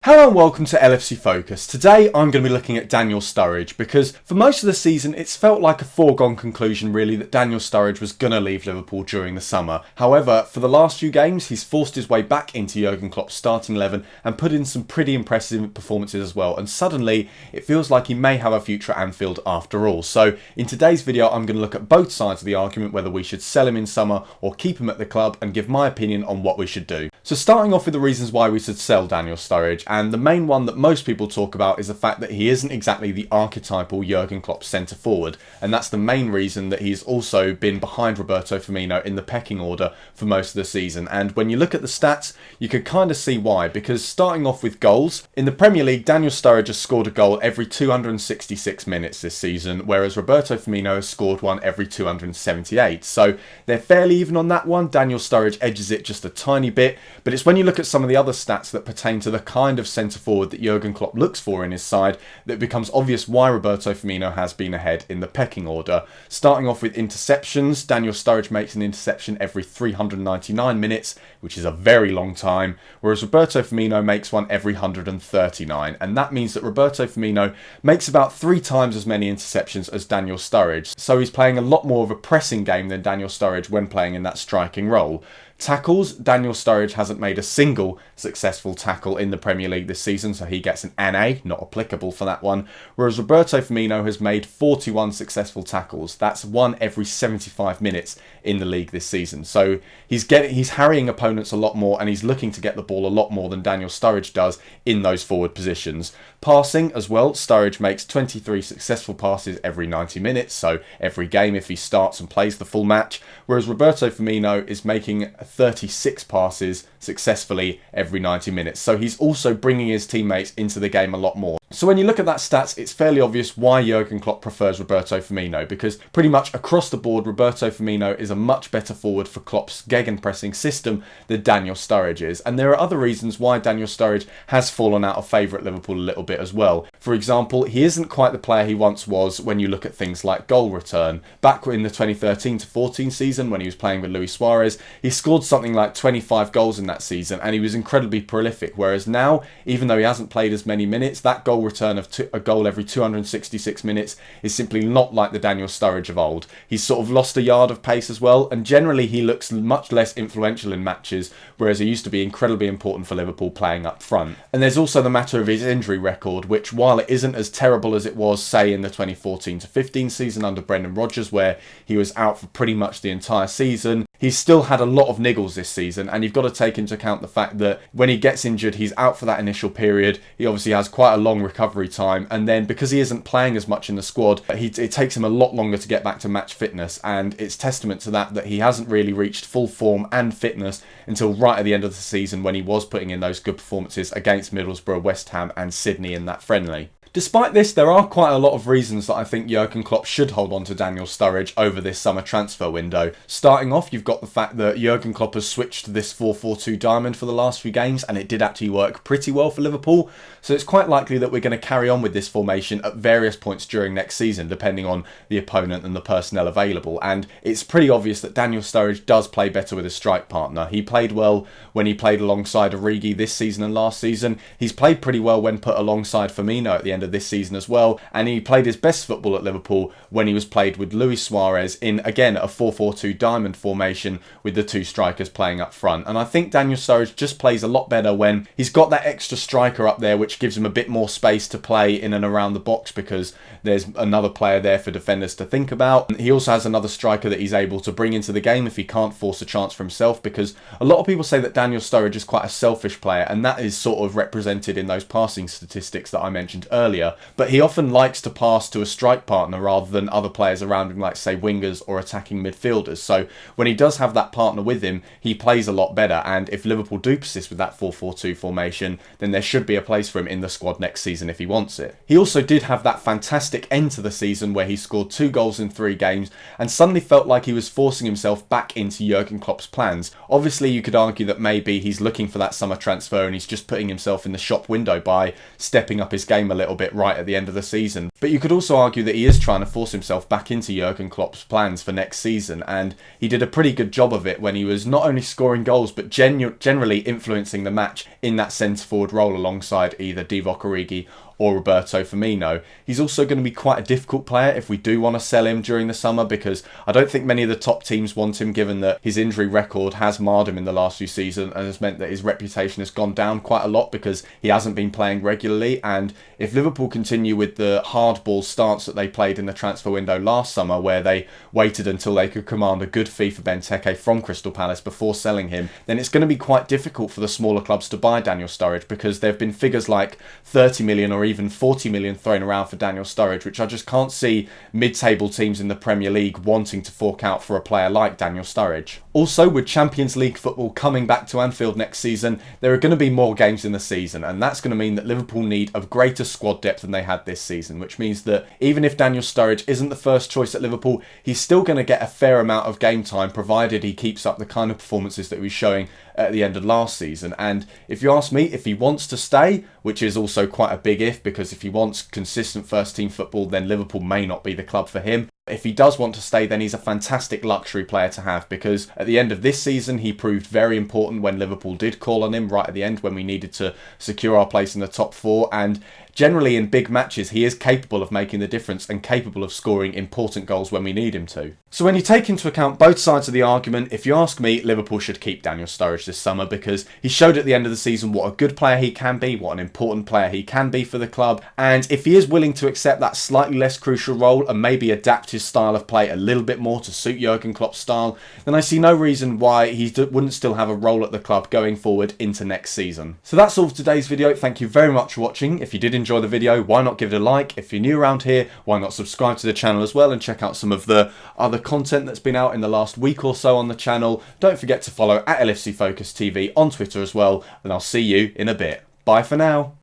Hello and welcome to LFC Focus. Today I'm going to be looking at Daniel Sturridge because for most of the season it's felt like a foregone conclusion really that Daniel Sturridge was going to leave Liverpool during the summer. However, for the last few games he's forced his way back into Jurgen Klopp's starting 11 and put in some pretty impressive performances as well, and suddenly it feels like he may have a future at Anfield after all. So in today's video I'm going to look at both sides of the argument, whether we should sell him in summer or keep him at the club, and give my opinion on what we should do. So starting off with the reasons why we should sell Daniel Sturridge, and the main one that most people talk about is the fact that he isn't exactly the archetypal Jurgen Klopp centre forward, and that's the main reason that he's also been behind Roberto Firmino in the pecking order for most of the season. And when you look at the stats, you can kind of see why, because starting off with goals, in the Premier League Daniel Sturridge has scored a goal every 266 minutes this season, whereas Roberto Firmino has scored one every 278. So they're fairly even on that one. Daniel Sturridge edges it just a tiny bit, but it's when you look at some of the other stats that pertain to the kind of centre forward that Jurgen Klopp looks for in his side that it becomes obvious why Roberto Firmino has been ahead in the pecking order. Starting off with interceptions, Daniel Sturridge makes an interception every 399 minutes, which is a very long time, whereas Roberto Firmino makes one every 139, and that means that Roberto Firmino makes about 3 times as many interceptions as Daniel Sturridge, so he's playing a lot more of a pressing game than Daniel Sturridge when playing in that striking role. Tackles, Daniel Sturridge hasn't made a single successful tackle in the Premier League this season, so he gets an NA, not applicable for that one, whereas Roberto Firmino has made 41 successful tackles. That's one every 75 minutes in the league this season. So he's harrying opponents a lot more, and he's looking to get the ball a lot more than Daniel Sturridge does in those forward positions. Passing as well, Sturridge makes 23 successful passes every 90 minutes, so every game if he starts and plays the full match, whereas Roberto Firmino is making 36 passes successfully every 90 minutes. So he's also bringing his teammates into the game a lot more. So when you look at that stats, it's fairly obvious why Jurgen Klopp prefers Roberto Firmino, because pretty much across the board, Roberto Firmino is a much better forward for Klopp's gegenpressing system than Daniel Sturridge is. And there are other reasons why Daniel Sturridge has fallen out of favour at Liverpool a little bit as well. For example, he isn't quite the player he once was when you look at things like goal return. Back in the 2013-14 season when he was playing with Luis Suarez, he scored something like 25 goals in that season, and he was incredibly prolific, whereas now, even though he hasn't played as many minutes, that goal return of a goal every 266 minutes is simply not like the Daniel Sturridge of old. He's sort of lost a yard of pace as well, and generally he looks much less influential in matches, whereas he used to be incredibly important for Liverpool playing up front. And there's also the matter of his injury record, which, while it isn't as terrible as it was, say, in the 2014-15 season under Brendan Rodgers, where he was out for pretty much the entire season, he's still had a lot of niggles this season, and you've got to take into account the fact that when he gets injured, he's out for that initial period. He obviously has quite a long recovery time, and then because he isn't playing as much in the squad, it takes him a lot longer to get back to match fitness, and it's testament to that he hasn't really reached full form and fitness until right at the end of the season, when he was putting in those good performances against Middlesbrough, West Ham and Sydney in that friendly. Despite this, there are quite a lot of reasons that I think Jurgen Klopp should hold on to Daniel Sturridge over this summer transfer window. Starting off, you've got the fact that Jurgen Klopp has switched to this 4-4-2 diamond for the last few games, and it did actually work pretty well for Liverpool. So it's quite likely that we're going to carry on with this formation at various points during next season, depending on the opponent and the personnel available. And it's pretty obvious that Daniel Sturridge does play better with a strike partner. He played well when he played alongside Origi this season and last season. He's played pretty well when put alongside Firmino at the end of this season as well, and he played his best football at Liverpool when he was played with Luis Suarez in, again, a 4-4-2 diamond formation with the 2 strikers playing up front. And I think Daniel Sturridge just plays a lot better when he's got that extra striker up there, which gives him a bit more space to play in and around the box because there's another player there for defenders to think about. He also has another striker that he's able to bring into the game if he can't force a chance for himself, because a lot of people say that Daniel Sturridge is quite a selfish player, and that is sort of represented in those passing statistics that I mentioned earlier. But he often likes to pass to a strike partner rather than other players around him, like, say, wingers or attacking midfielders. So when he does have that partner with him, he plays a lot better, and if Liverpool do persist with that 4-4-2 formation, then there should be a place for him in the squad next season if he wants it. He also did have that fantastic end to the season where he scored 2 goals in 3 games and suddenly felt like he was forcing himself back into Jurgen Klopp's plans. Obviously, you could argue that maybe he's looking for that summer transfer and he's just putting himself in the shop window by stepping up his game a little bit bit right at the end of the season. But you could also argue that he is trying to force himself back into Jurgen Klopp's plans for next season, and he did a pretty good job of it when he was not only scoring goals but generally influencing the match in that centre-forward role alongside either Divock Origi or Roberto Firmino. He's also going to be quite a difficult player if we do want to sell him during the summer, because I don't think many of the top teams want him, given that his injury record has marred him in the last few seasons and has meant that his reputation has gone down quite a lot because he hasn't been playing regularly. And if Liverpool continue with the hardball stance that they played in the transfer window last summer, where they waited until they could command a good fee for Benteke from Crystal Palace before selling him, then it's going to be quite difficult for the smaller clubs to buy Daniel Sturridge, because there have been figures like 30 million or even 40 million thrown around for Daniel Sturridge, which I just can't see mid-table teams in the Premier League wanting to fork out for a player like Daniel Sturridge. Also, with Champions League football coming back to Anfield next season, there are going to be more games in the season, and that's going to mean that Liverpool need a greater squad depth than they had this season, which means that even if Daniel Sturridge isn't the first choice at Liverpool, he's still going to get a fair amount of game time, provided he keeps up the kind of performances that he was showing at the end of last season. And if you ask me, if he wants to stay, which is also quite a big if, because if he wants consistent first team football, then Liverpool may not be the club for him. If he does want to stay, then he's a fantastic luxury player to have, because at the end of this season he proved very important when Liverpool did call on him right at the end when we needed to secure our place in the top four, and generally in big matches he is capable of making the difference and capable of scoring important goals when we need him to. So when you take into account both sides of the argument, if you ask me, Liverpool should keep Daniel Sturridge this summer, because he showed at the end of the season what a good player he can be, what an important player he can be for the club, and if he is willing to accept that slightly less crucial role and maybe adapt his style of play a little bit more to suit Jurgen Klopp's style, then I see no reason why he wouldn't still have a role at the club going forward into next season. So that's all for today's video. Thank you very much for watching. If you did enjoy the video, why not give it a like? If you're new around here, why not subscribe to the channel as well and check out some of the other content that's been out in the last week or so on the channel. Don't forget to follow at LFC Focus TV on Twitter as well, and I'll see you in a bit. Bye for now.